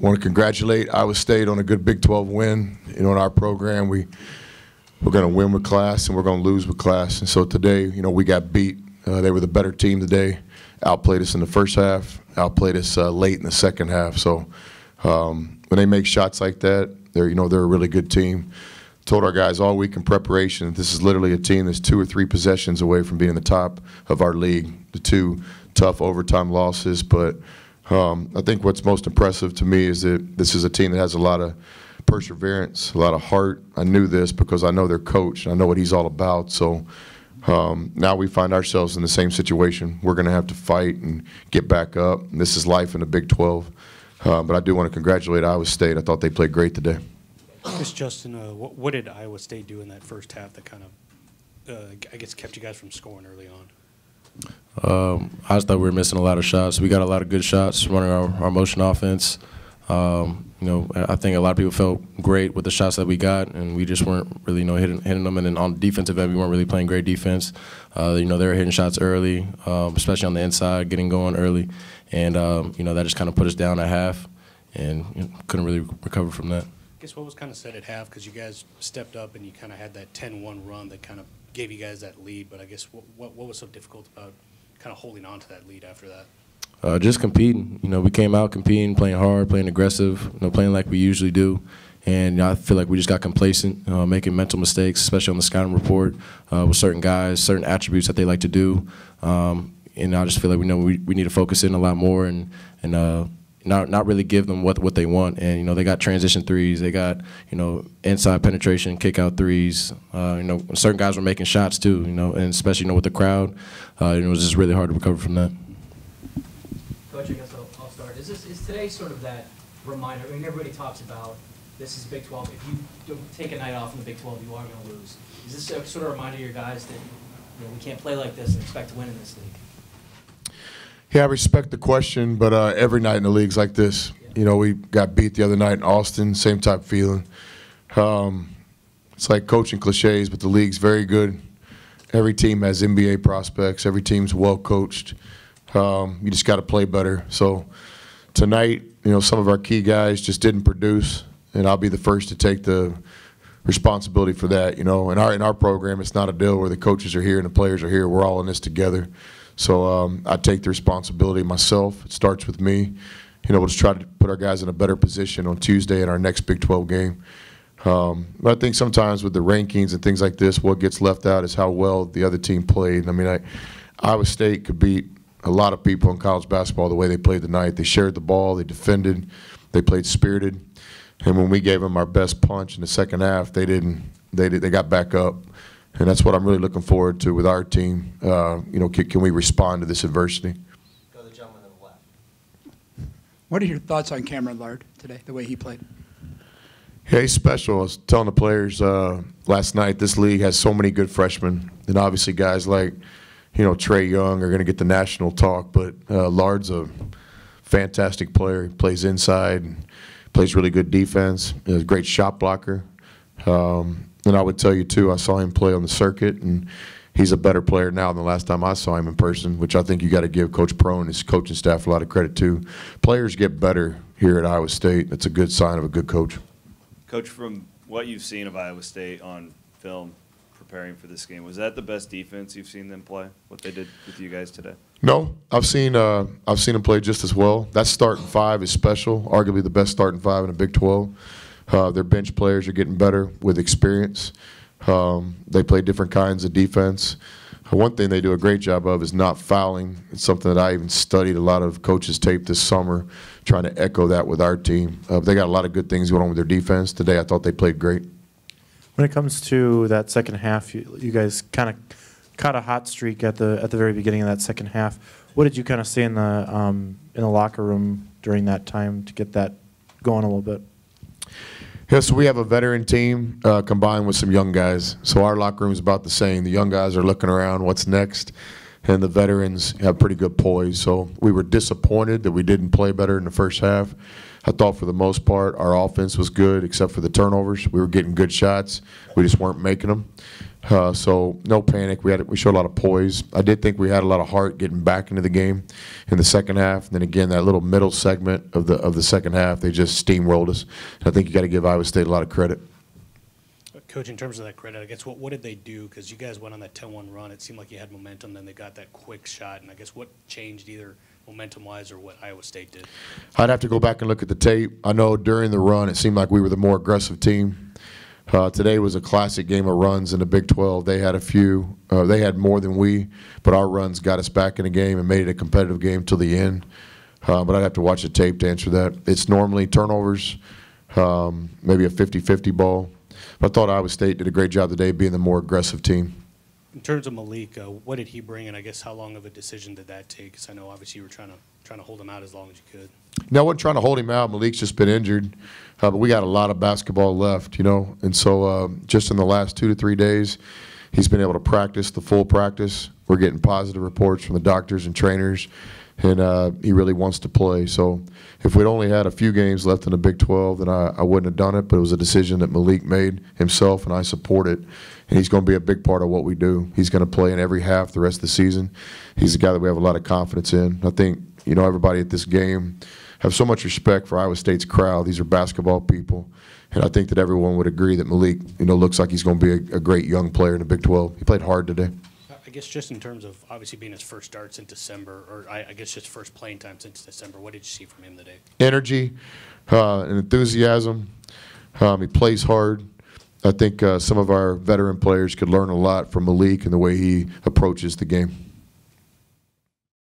want to congratulate Iowa State on a good Big 12 win. You know, in our program, we're going to win with class and we're going to lose with class. And so today, you know, we got beat. They were the better team today. Outplayed us in the first half. Outplayed us late in the second half. So when they make shots like that, they're a really good team. Told our guys all week in preparation, this is literally a team that's 2 or 3 possessions away from being the top of our league. The 2 tough overtime losses, but I think what's most impressive to me is that this is a team that has a lot of perseverance, a lot of heart. I knew this because I know their coach, and I know what he's all about. So now we find ourselves in the same situation. We're going to have to fight and get back up. And this is life in the Big 12. But I do want to congratulate Iowa State. I thought they played great today. I guess, Justin, what did Iowa State do in that first half that kind of, I guess, kept you guys from scoring early on? I just thought we were missing a lot of shots. We got a lot of good shots running our motion offense. You know, I think a lot of people felt great with the shots that we got, and we just weren't really, hitting them. And then on the defensive end, we weren't really playing great defense. They were hitting shots early, especially on the inside, getting going early, and that just kind of put us down at half, and couldn't really recover from that. I guess what was kind of said at half, because you guys stepped up and you kind of had that 10-1 run that kind of gave you guys that lead, but I guess what was so difficult about kind of holding on to that lead after that? Just competing. We came out competing, playing hard, playing aggressive, playing like we usually do. And I feel like we just got complacent, making mental mistakes, especially on the scouting report with certain guys, certain attributes that they like to do. And I just feel like we need to focus in a lot more and not really give them what they want. And they got transition threes, they got inside penetration, kick out threes. Certain guys were making shots too. And especially with the crowd, it was just really hard to recover from that. Coach, I guess I'll start. Is today sort of that reminder? I mean, everybody talks about this is Big 12. If you don't take a night off in the Big 12, you are going to lose. Is this a sort of reminder to your guys that we can't play like this and expect to win in this league? Yeah, I respect the question, but every night in the league's like this. Yeah. We got beat the other night in Austin, same type feeling. It's like coaching cliches, but the league's very good. Every team has NBA prospects. Every team's well coached. You just got to play better. So tonight, some of our key guys just didn't produce, and I'll be the first to take the responsibility for that. In our program, it's not a deal where the coaches are here and the players are here. We're all in this together. So I take the responsibility myself. It starts with me. We'll just try to put our guys in a better position on Tuesday in our next Big 12 game. But I think sometimes with the rankings and things like this, what gets left out is how well the other team played. I mean, Iowa State could beat a lot of people in college basketball the way they played tonight. They shared the ball, they defended, they played spirited. And when we gave them our best punch in the second half, they got back up. And that's what I'm really looking forward to with our team. Can we respond to this adversity? Go to the gentleman on the left. What are your thoughts on Cameron Lard today, the way he played? Yeah, he's special. I was telling the players last night, this league has so many good freshmen. And obviously guys like, Trey Young are going to get the national talk, but Lard's a fantastic player. He plays inside and plays really good defense. He's a great shot blocker. And I would tell you, too, I saw him play on the circuit, and he's a better player now than the last time I saw him in person, which I think you got to give Coach Pro and his coaching staff a lot of credit, too. Players get better here at Iowa State. That's a good sign of a good coach. Coach, from what you've seen of Iowa State on film preparing for this game, was that the best defense you've seen them play, what they did with you guys today? No, I've seen them play just as well. That starting five is special, arguably the best starting five in the Big 12. Their bench players are getting better with experience. They play different kinds of defense. One thing they do a great job of is not fouling. It's something that I even studied a lot of coaches' tape this summer, trying to echo that with our team. They got a lot of good things going on with their defense. Today I thought they played great. When it comes to that second half, you guys kind of caught a hot streak at the very beginning of that second half. What did you kind of see in the locker room during that time to get that going a little bit? Yeah, so we have a veteran team combined with some young guys. So our locker room is about the same. The young guys are looking around, what's next, and the veterans have pretty good poise. So we were disappointed that we didn't play better in the first half. I thought for the most part our offense was good except for the turnovers. We were getting good shots. We just weren't making them. So no panic. We showed a lot of poise. I did think we had a lot of heart getting back into the game in the second half. And then again, that little middle segment of the second half, they just steamrolled us. And I think you got to give Iowa State a lot of credit. Coach, in terms of that credit, I guess what did they do? Because you guys went on that 10-1 run. It seemed like you had momentum, then they got that quick shot. And I guess what changed either momentum-wise or what Iowa State did? I'd have to go back and look at the tape. I know during the run it seemed like we were the more aggressive team. Today was a classic game of runs in the Big 12. They had a few. They had more than we, but our runs got us back in the game and made it a competitive game till the end. But I'd have to watch the tape to answer that. It's normally turnovers, maybe a 50-50 ball. I thought Iowa State did a great job today being the more aggressive team. In terms of Malik, what did he bring, and I guess how long of a decision did that take? Because I know obviously you were trying to hold him out as long as you could. No, I wasn't trying to hold him out. Malik's just been injured, but we got a lot of basketball left, you know. And so just in the last 2 to 3 days, he's been able to practice the full practice. We're getting positive reports from the doctors and trainers, and he really wants to play. So if we'd only had a few games left in the Big 12, then I wouldn't have done it. But it was a decision that Malik made himself, and I support it. And he's going to be a big part of what we do. He's going to play in every half the rest of the season. He's a guy that we have a lot of confidence in. I think, you know, everybody at this game have so much respect for Iowa State's crowd. These are basketball people. And I think that everyone would agree that Malik, you know, looks like he's going to be a great young player in the Big 12. He played hard today. I guess just in terms of obviously being his first start since December, or I guess just first playing time since December, what did you see from him today? Energy and enthusiasm. He plays hard. I think some of our veteran players could learn a lot from Malik and the way he approaches the game.